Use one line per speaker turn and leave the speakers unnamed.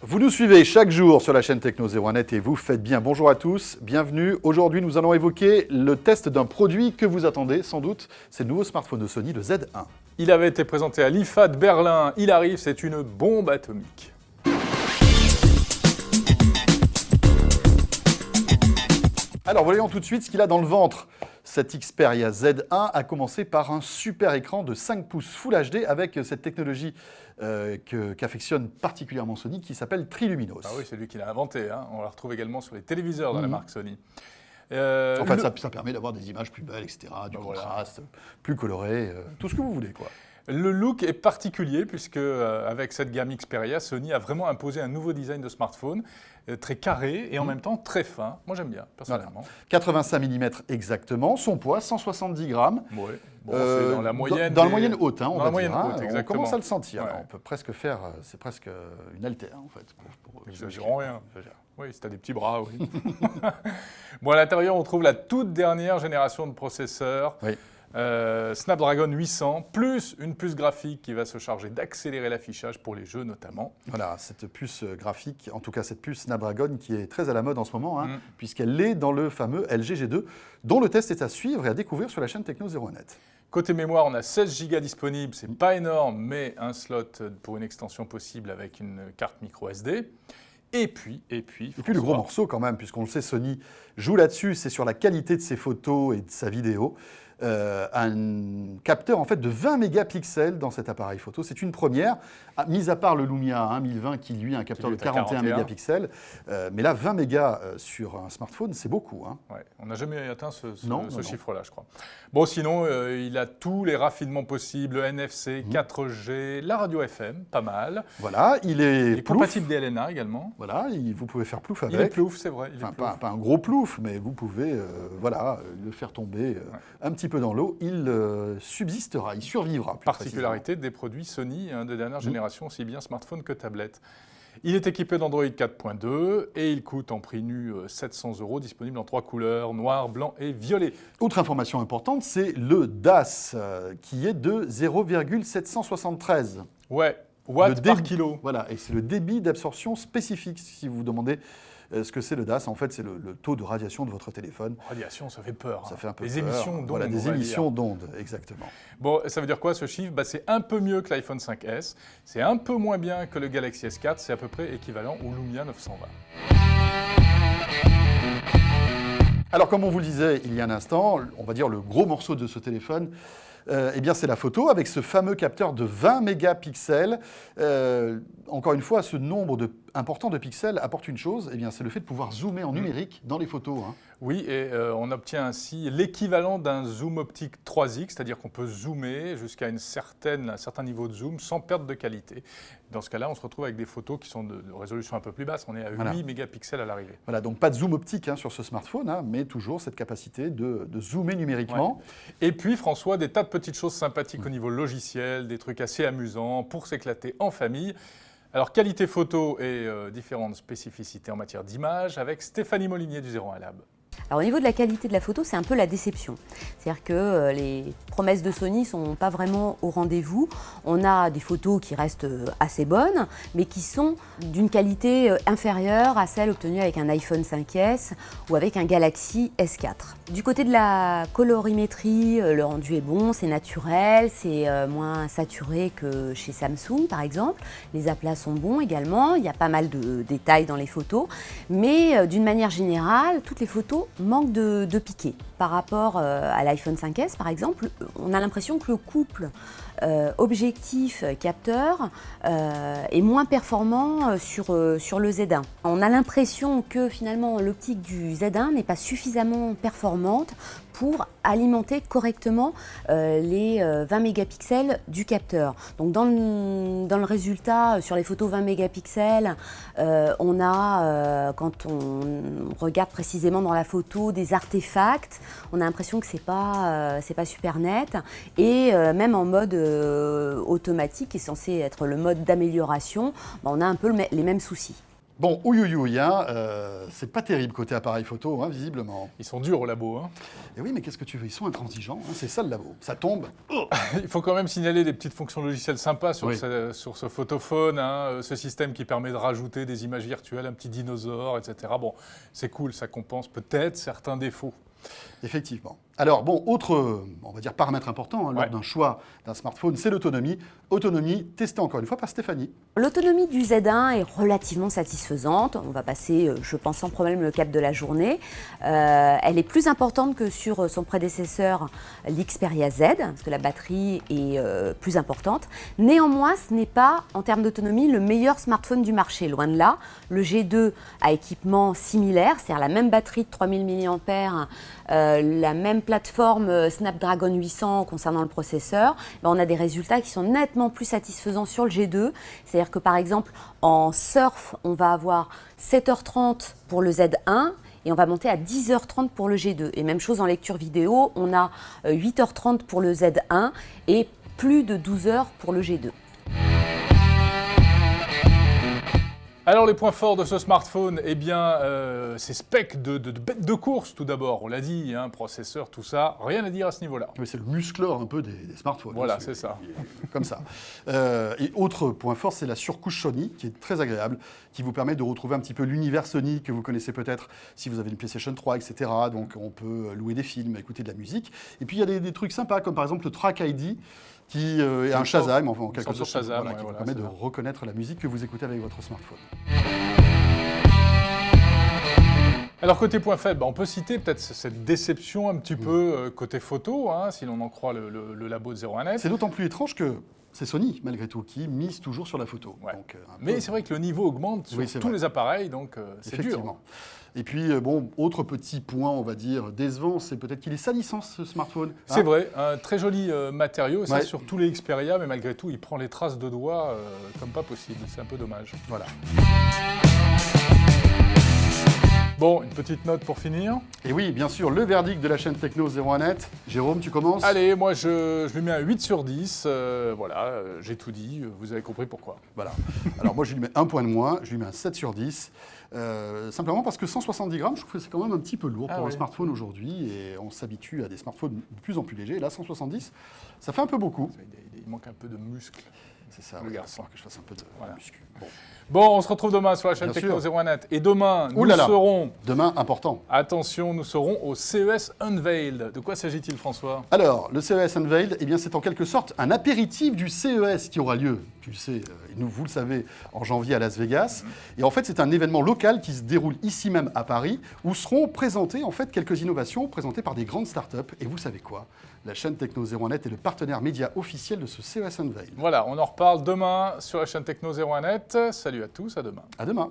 Vous nous suivez chaque jour sur la chaîne Techno 01net et vous faites bien. Bonjour à tous, bienvenue. Aujourd'hui, nous allons évoquer le test d'un produit que vous attendez sans doute. C'est le nouveau smartphone de Sony, le Z1.
Il avait été présenté à l'IFA de Berlin. Il arrive, c'est une bombe atomique.
Alors, voyons tout de suite ce qu'il a dans le ventre. Cet Xperia Z1 a commencé par un super écran de 5 pouces Full HD avec cette technologie qu'affectionne particulièrement Sony qui s'appelle Triluminos.
Ah oui, c'est lui qui l'a inventé. Hein. On la retrouve également sur les téléviseurs de la marque Sony.
En fait, ça permet d'avoir des images plus belles, etc., du contraste, plus coloré, tout ce que vous voulez, quoi.
Le look est particulier puisque avec cette gamme Xperia, Sony a vraiment imposé un nouveau design de smartphone très carré et en même temps très fin. Moi j'aime bien, personnellement.
Voilà. 85 mm exactement, son poids 170 grammes.
Oui, bon, c'est dans la moyenne.
Dans la moyenne haute, hein, on
dans
va
la moyenne
dire.
Haute, exactement.
On commence à le sentir.
Ouais.
On peut presque faire, c'est presque une altère en fait.
N'exagérons rien. Oui, si tu as des petits bras, oui. Bon, à l'intérieur, on trouve la toute dernière génération de processeurs. Oui. Snapdragon 800, plus une puce graphique qui va se charger d'accélérer l'affichage pour les jeux notamment.
Voilà, cette puce graphique, en tout cas cette puce Snapdragon qui est très à la mode en ce moment, hein, puisqu'elle est dans le fameux LG G2, dont le test est à suivre et à découvrir sur la chaîne Techno 01net.
Côté mémoire, on a 16 Go disponibles, c'est pas énorme, mais un slot pour une extension possible avec une carte micro SD. Et puis le gros morceau quand même, puisqu'on le sait, Sony joue là-dessus, c'est sur la qualité de ses photos et de sa vidéo. Un capteur en fait de 20 mégapixels dans cet appareil photo. C'est une première, mis à part le Lumia 1020 qui lui a un capteur de 41 mégapixels. Mais là, 20 mégas sur un smartphone, c'est beaucoup. Hein. Ouais, on n'a jamais atteint ce chiffre-là, je crois. Bon, sinon, il a tous les raffinements possibles, NFC, 4G, la radio FM, pas mal.
Voilà, il est
compatible DLNA également.
Voilà, vous pouvez faire plouf avec.
Il est plouf, c'est vrai.
Pas un gros plouf, mais vous pouvez le faire tomber un petit peu dans l'eau, il subsistera, il survivra.
Particularité des produits Sony de dernière génération, aussi bien smartphone que tablette. Il est équipé d'Android 4.2 et il coûte en prix nu 700 €, disponible en 3 couleurs, noir, blanc et violet.
Autre information importante, c'est le DAS qui est de 0,773.
Ouais, watts par kilo.
Voilà, et c'est le débit d'absorption spécifique, si vous vous demandez ce que c'est le DAS. En fait, c'est le taux de radiation de votre téléphone.
Radiation, ça fait peur.
Ça fait un peu
les
peur.
Émissions d'ondes.
Voilà, des émissions d'ondes, exactement.
Bon, ça veut dire quoi ce chiffre? C'est un peu mieux que l'iPhone 5S, c'est un peu moins bien que le Galaxy S4, c'est à peu près équivalent au Lumia 920.
Alors, comme on vous le disait il y a un instant, on va dire le gros morceau de ce téléphone, eh bien, c'est la photo avec ce fameux capteur de 20 mégapixels. Encore une fois, ce nombre important de pixels apporte une chose, eh bien, c'est le fait de pouvoir zoomer en numérique dans les photos. Hein.
Oui, et on obtient ainsi l'équivalent d'un zoom optique 3x, c'est-à-dire qu'on peut zoomer jusqu'à un certain niveau de zoom sans perte de qualité. Dans ce cas-là, on se retrouve avec des photos qui sont de résolution un peu plus basse. On est à 8 mégapixels à l'arrivée.
Voilà, donc pas de zoom optique sur ce smartphone, hein, mais toujours cette capacité de zoomer numériquement.
Ouais. Et puis, François, des tas de petites choses sympathiques au niveau logiciel, des trucs assez amusants pour s'éclater en famille. Alors, qualité photo et différentes spécificités en matière d'image avec Stéphanie Molinier du 01 Lab.
Alors au niveau de la qualité de la photo, c'est un peu la déception. C'est-à-dire que les promesses de Sony ne sont pas vraiment au rendez-vous. On a des photos qui restent assez bonnes, mais qui sont d'une qualité inférieure à celle obtenue avec un iPhone 5S ou avec un Galaxy S4. Du côté de la colorimétrie, le rendu est bon, c'est naturel, c'est moins saturé que chez Samsung par exemple. Les aplats sont bons également, il y a pas mal de détails dans les photos, mais d'une manière générale, toutes les photos manquent de piqué. Par rapport à l'iPhone 5S par exemple, on a l'impression que le couple objectif-capteur est moins performant sur le Z1. On a l'impression que finalement l'optique du Z1 n'est pas suffisamment performante pour alimenter correctement les 20 mégapixels du capteur. Donc dans le résultat, sur les photos 20 mégapixels, on a, quand on regarde précisément dans la photo, des artefacts. On a l'impression que c'est pas super net. Et même en mode automatique, qui est censé être le mode d'amélioration, on a un peu les mêmes soucis.
Bon, ouïouïouï, hein, c'est pas terrible côté appareil photo, hein, visiblement.
Ils sont durs au labo. Hein.
Et oui, mais qu'est-ce que tu veux? Ils sont intransigeants, hein, c'est ça le labo. Ça tombe.
Il faut quand même signaler des petites fonctions logicielles sympas sur,
Oui.
sur ce photophone, hein, ce système qui permet de rajouter des images virtuelles, un petit dinosaure, etc. Bon, c'est cool, ça compense peut-être certains défauts.
Effectivement. Alors, bon, autre, on va dire, paramètre important hein, lors d'un choix d'un smartphone, c'est l'autonomie. Autonomie testée encore une fois par Stéphanie.
L'autonomie du Z1 est relativement satisfaisante. On va passer, je pense, sans problème le cap de la journée. Elle est plus importante que sur son prédécesseur, l'Xperia Z, parce que la batterie est plus importante. Néanmoins, ce n'est pas, en termes d'autonomie, le meilleur smartphone du marché. Loin de là, le G2 a équipement similaire, c'est-à-dire la même batterie de 3000 mAh, la même plateforme Snapdragon 800 concernant le processeur. On a des résultats qui sont nettement plus satisfaisants sur le G2. C'est-à-dire que par exemple, en surf, on va avoir 7h30 pour le Z1 et on va monter à 10h30 pour le G2. Et même chose en lecture vidéo, on a 8h30 pour le Z1 et plus de 12h pour le G2.
Alors les points forts de ce smartphone, eh bien, ces specs de bête de course tout d'abord, on l'a dit, hein, processeur, tout ça, rien à dire à ce niveau-là.
Oui, c'est le musclor un peu des smartphones.
Voilà,
hein,
c'est ça.
Comme ça. Et autre point fort, c'est la surcouche Sony, qui est très agréable, qui vous permet de retrouver un petit peu l'univers Sony que vous connaissez peut-être si vous avez une PlayStation 3, etc. Donc on peut louer des films, écouter de la musique. Et puis il y a des trucs sympas, comme par exemple le Track ID, qui est un Shazam, en quelque sorte,
Shazam,
voilà, qui vous permet de reconnaître la musique que vous écoutez avec votre smartphone.
Alors côté point faible, on peut citer peut-être cette déception un petit peu côté photo, hein, si l'on en croit le labo de 01net.
C'est d'autant plus étrange que c'est Sony, malgré tout, qui mise toujours sur la photo.
Ouais.
Donc,
mais c'est vrai que le niveau augmente sur tous les appareils, donc c'est dur.
Et puis, bon, autre petit point, on va dire, décevant, c'est peut-être qu'il est salissant, ce smartphone.
C'est vrai, un très joli matériau, ça
Ouais.
sur tous les Xperia, mais malgré tout, il prend les traces de doigts comme pas possible. C'est un peu dommage.
Voilà.
Bon, une petite note pour finir.
Et oui, bien sûr, le verdict de la chaîne Techno 01net. Jérôme, tu commences?
Allez, moi je lui mets un 8 sur 10. Voilà, j'ai tout dit, vous avez compris pourquoi.
Voilà. Alors moi, je lui mets un point de moins, je lui mets un 7 sur 10. Simplement parce que 170 grammes, je trouve que c'est quand même un petit peu lourd pour un smartphone aujourd'hui. Et on s'habitue à des smartphones de plus en plus légers. Et là, 170, ça fait un peu beaucoup.
Il manque un peu de muscle.
C'est ça,
le
il va
garçon.
falloir que je fasse un peu de muscu.
Bon, on se retrouve demain sur la chaîne
Bien
Techno
sûr.
01net. Et demain, nous
là là.
serons...
Demain, important.
Attention, nous serons au CES Unveiled. De quoi s'agit-il, François?
Alors, le CES Unveiled, eh bien, c'est en quelque sorte un apéritif du CES qui aura lieu, tu le sais, vous le savez, en janvier à Las Vegas. Et en fait, c'est un événement local qui se déroule ici même à Paris, où seront présentées en fait quelques innovations présentées par des grandes startups. Et vous savez quoi? La chaîne Techno 01net est le partenaire média officiel de ce CES Unveiled.
Voilà, on en reparle demain sur la chaîne Techno 01net. Salut à tous, à demain.
À demain.